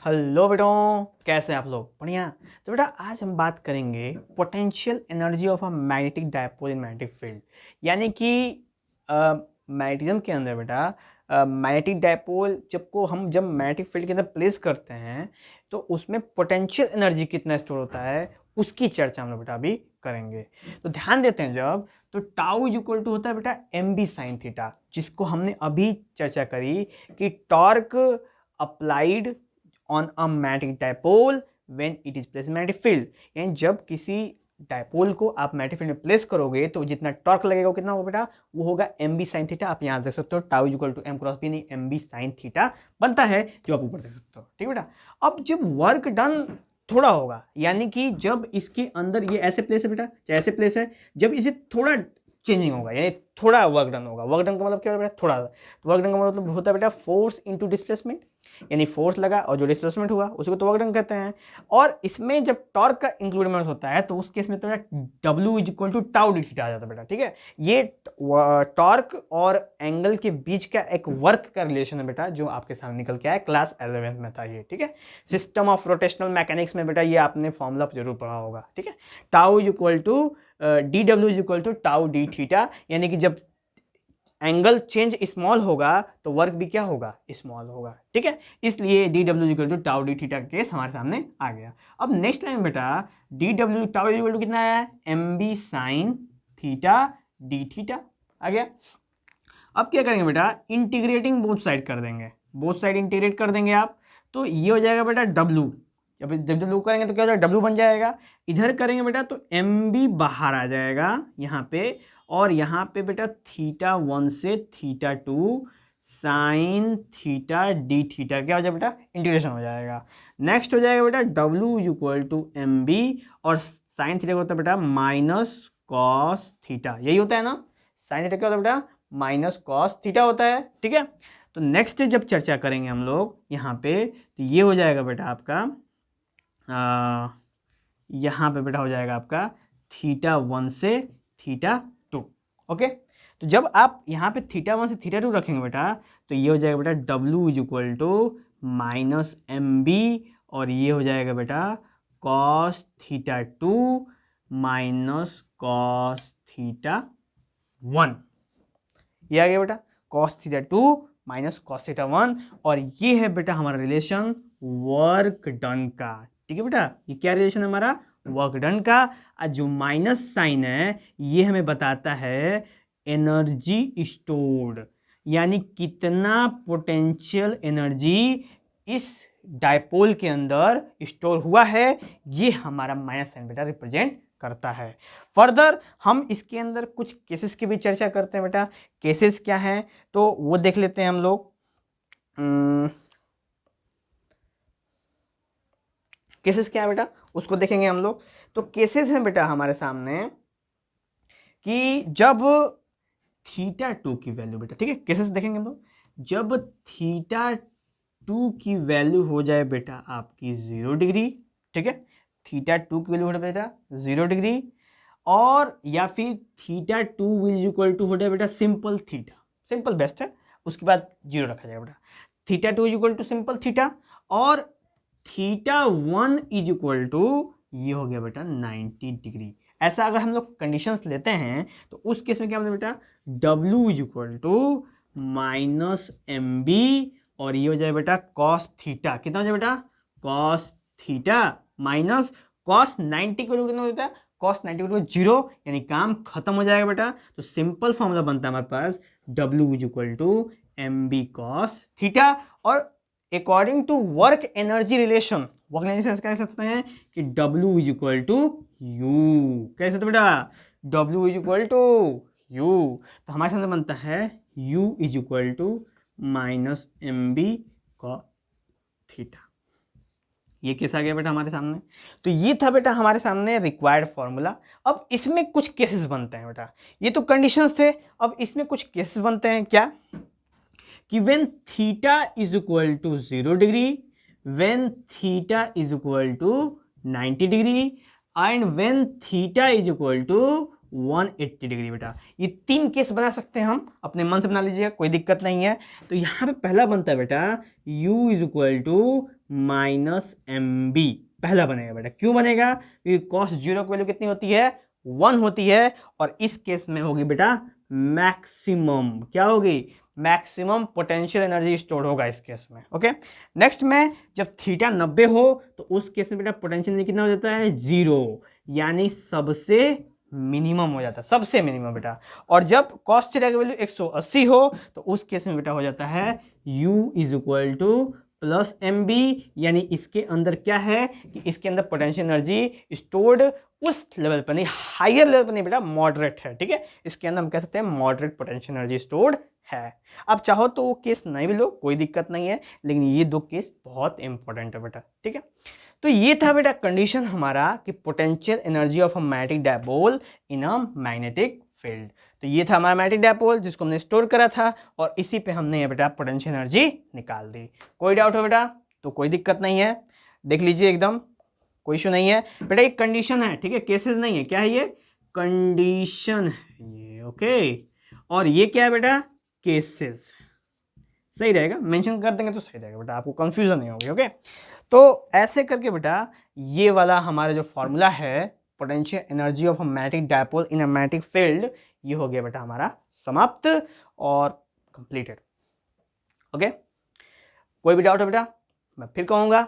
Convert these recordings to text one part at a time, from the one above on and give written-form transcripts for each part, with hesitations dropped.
Hello बेटों, कैसे हैं आप लोग? बढ़िया। तो बेटा आज हम बात करेंगे potential energy of a magnetic dipole in magnetic field. यानी कि मैग्नेटिज्म के अंदर बेटा मैग्नेटिक डायपोल जब मैग्नेटिक फील्ड के अंदर प्लेस करते हैं तो उसमें पोटेंशियल एनर्जी कितना स्टोर होता है उसकी चर्चा हम लोग बेटा अभी करेंगे। तो ध्यान देते हैं जब तो टाउ इज इक्वल टू होता है बेटा एम बी साइन थीटा, जिसको हमने अभी चर्चा करी कि torque applied on a magnetic dipole when it is place magnetic field. यानी जब किसी डायपोल को आप मैग्नेटिक फील्ड में प्लेस करोगे तो जितना टॉर्क लगेगा वो कितना होगा बेटा, वो होगा एम बी साइन थीटा। आप यहाँ देख सकते हो tau equal to M cross B, नहीं एम बी साइन थीटा बनता है, जो आप ऊपर देख सकते हो। ठीक है बेटा। अब जब वर्क डन थोड़ा होगा, यानी कि जब इसके अंदर ये ऐसे प्लेस है बेटा, चाहे ऐसे प्लेस है, जब इसे थोड़ा चेंजिंग होगा यानी थोड़ा वर्क डन होगा। वर्क डन का मतलब क्या होता है बेटा? थोड़ा। वर्क डन का मतलब होता है बेटा फोर्स इनटू डिस्प्लेसमेंट, यानी फोर्स लगा और जो डिस्प्लेसमेंट हुआ उसको तो वर्क डन कहते हैं। और इसमें जब टॉर्क का इंक्लूडमेंट होता है तो उस केस में तो W is equal to tau D theta आ जाता है बेटा। ठीक है, ये टॉर्क और एंगल के बीच का एक वर्क का रिलेशन है बेटा, जो आपके सामने निकल के आया, क्लास 11th में था ये। ठीक है, सिस्टम ऑफ रोटेशनल मैकेनिक्स में बेटा ये आपने फॉर्मूला जरूर पढ़ा होगा। ठीक है, tau is equal to D W is equal to tau D theta, यानी कि जब एंगल चेंज स्मॉल होगा तो वर्क भी क्या होगा? स्मॉल होगा। ठीक है, इसलिए d W equal to tau D theta का केस हमारे सामने आ गया। अब नेक्स्ट टाइम बेटा d W tau equal to कितना आया? M B sine theta d theta आ गया। अब क्या करेंगे बेटा? इंटीग्रेटिंग बोथ साइड कर देंगे, बोथ साइड इंटीग्रेट कर देंगे आप, तो ये हो जाएगा बेटा डब्ल्यू। जब डब्ल्यू करेंगे तो क्या हो जाएगा? डब्ल्यू बन जाएगा। इधर करेंगे बेटा तो एम बी बाहर आ जाएगा यहाँ पे, और यहाँ पे बेटा थीटा 1 से theta 2 sign theta d theta क्या हो जाएगा बेटा? इंटीग्रेशन हो जाएगा। नेक्स्ट हो जाएगा बेटा W equal to M B, और साइन थीटा होता है बेटा माइनस कॉस थीटा, यही होता है ना? साइन थीटा क्या होता है बेटा? माइनस कॉस थीटा होता है। ठीक है, तो नेक्स्ट जब चर्चा करेंगे हम लोग यहाँ पे तो ये हो जाएगा बेटा आपका यहाँ पे बेटा हो जाएगा आपका थीटा 1 से थीटा 2। ओके, तो जब आप यहाँ पे थीटा 1 से थीटा 2 रखेंगे बेटा तो ये हो जाएगा बेटा W is equal to minus M B, और ये हो जाएगा बेटा cos theta 2 minus cos theta 1। ये आ गया बेटा cos theta 2 minus cos theta 1, और ये है बेटा हमारा रिलेशन वर्क डन का। ठीक है बेटा, ये क्या रिलेशन है हमारा? वर्क डन का। और जो माइनस साइन है ये हमें बताता है एनर्जी स्टोर्ड, यानी कितना पोटेंशियल एनर्जी इस डायपोल के अंदर स्टोर हुआ है, ये हमारा माइनस साइन बेटा रिप्रेजेंट करता है। फर्दर हम इसके अंदर कुछ केसेस की भी चर्चा करते हैं बेटा। केसेस क्या है तो वो देख लेते हैं हम लोग। केसेस क्या है बेटा उसको देखेंगे हम लोग। तो केसेस हैं बेटा हमारे सामने कि जब थीटा 2 की वैल्यू बेटा, ठीक है, केसेस देखेंगे हम लोग, जब थीटा 2 की वैल्यू हो जाए बेटा आपकी 0 डिग्री। ठीक है, थीटा 2 की वैल्यू हो जाए बेटा 0 डिग्री, और या फिर थीटा 2 विल इक्वल टू हो जाए बेटा सिंपल थीटा, सिंपल बेस्ट है, उसके बाद 0 रखा जाएगा बेटा। Theta 2 equal to simple theta, और थीटा 1 इज इक्वल टू ये हो गया बेटा 90 डिग्री। ऐसा अगर हम लोग कंडीशंस लेते हैं तो उस केस में क्या होता है बेटा? W is equal to minus M B, और ये हो जाए बेटा कॉस थीटा, कितना हो जाए बेटा? कॉस थीटा माइनस कॉस 90 की वैल्यू कितना होता है? कॉस 90 की वैल्यू 0, यानी काम खत्म हो जाएगा बेटा। तो सिंपल फॉर्मूला बनता है हमारे पास W is equal to M B cos theta. और according to work energy relation, work energy कह सकते हैं कि W is equal to U, कह सकते बेटा W is equal to U. तो हमारे सामने बनता है u is equal to minus M B cos theta. ये केस आ गया बेटा हमारे सामने। तो ये था बेटा हमारे सामने रिक्वायर्ड फॉर्मूला। अब इसमें कुछ केसेस बनते हैं बेटा, ये तो कंडीशंस थे, अब इसमें कुछ केसेस बनते हैं क्या कि when theta is equal to 0 degree, when theta is equal to 90 degree, and when theta is equal to 180 degree बेटा। ये 3 केस बना सकते हैं हम, अपने मन से बना लीजिएगा, कोई दिक्कत नहीं है। तो यहाँ पे पहला बनता है बेटा u is equal to minus M B, पहला बनेगा बेटा। क्यों बनेगा? क्योंकि cos 0 की वैल्यू कितनी होती है? 1 होती है, और इस केस में होगी बेटा मैक्सिमम, क्या होगी? मैक्सिमम पोटेंशियल एनर्जी स्टोर होगा इस केस में। ओके, नेक्स्ट में जब थीटा 90 हो तो उस केस में बेटा पोटेंशियल एनर्जी कितना हो जाता है? 0, यानी सबसे मिनिमम हो जाता है, सबसे मिनिमम बेटा। और जब cos थीटा की वैल्यू 180 हो तो उस केस में बेटा हो जाता है u is equal to plus M B, यानी इसके अंदर क्या है कि इसके अंदर पोटेंशियल एनर्जी स्टोर्ड उस लेवल पर नहीं, हायर लेवल पर नहीं बेटा, मॉडरेट है। ठीक है, इसके अंदर हम कह सकते हैं मॉडरेट पोटेंशियल एनर्जी स्टोर्ड है। अब चाहो तो वो केस नहीं भी लो, कोई दिक्कत नहीं है, लेकिन ये 2 केस बहुत इंपॉर्टेंट है बेटा। ठीक है, तो ये था बेटा कंडीशन हमारा कि potential energy of a magnetic dipole in a magnetic field. तो ये था हमारा मैग्नेटिक डायपोल जिसको हमने स्टोर करा था, और इसी पे हमने बेटा पोटेंशियल एनर्जी निकाल दी। कोई डाउट हो बेटा तो कोई दिक्कत नहीं है, देख लीजिए एकदम कोई इशू नहीं है बेटा। एक कंडीशन है, ठीक है, केसेस नहीं है। क्या है ये? कंडीशन है ये। ओके, और ये क्या है बेटा? केसेस। सही रहेगा, मेंशन कर देंगे तो सही रहेगा बेटा, आपको कंफ्यूजन नहीं होगी। ओके, तो ऐसे करके बेटा ये वाला हमारा जो फॉर्मूला है potential energy of a magnetic dipole in a magnetic field, ये हो गया बेटा हमारा समाप्त और कंप्लीटेड। ओके, कोई भी डाउट है बेटा मैं फिर कहूँगा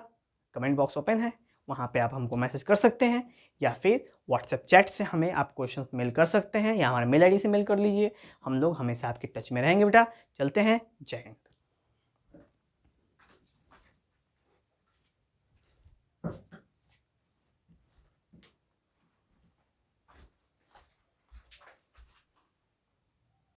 कमेंट बॉक्स ओपन है, वहाँ पे आप हमको मैसेज कर सकते हैं, या फिर व्हाट्सएप चैट से हमें आप क्वेश्चन मेल कर सकते हैं, या हमारे मेल आईडी से मेल कर लीजिए। हम लोग हमेशा आपके टच में रहेंगे बेटा। चलते हैं, जय हिंद।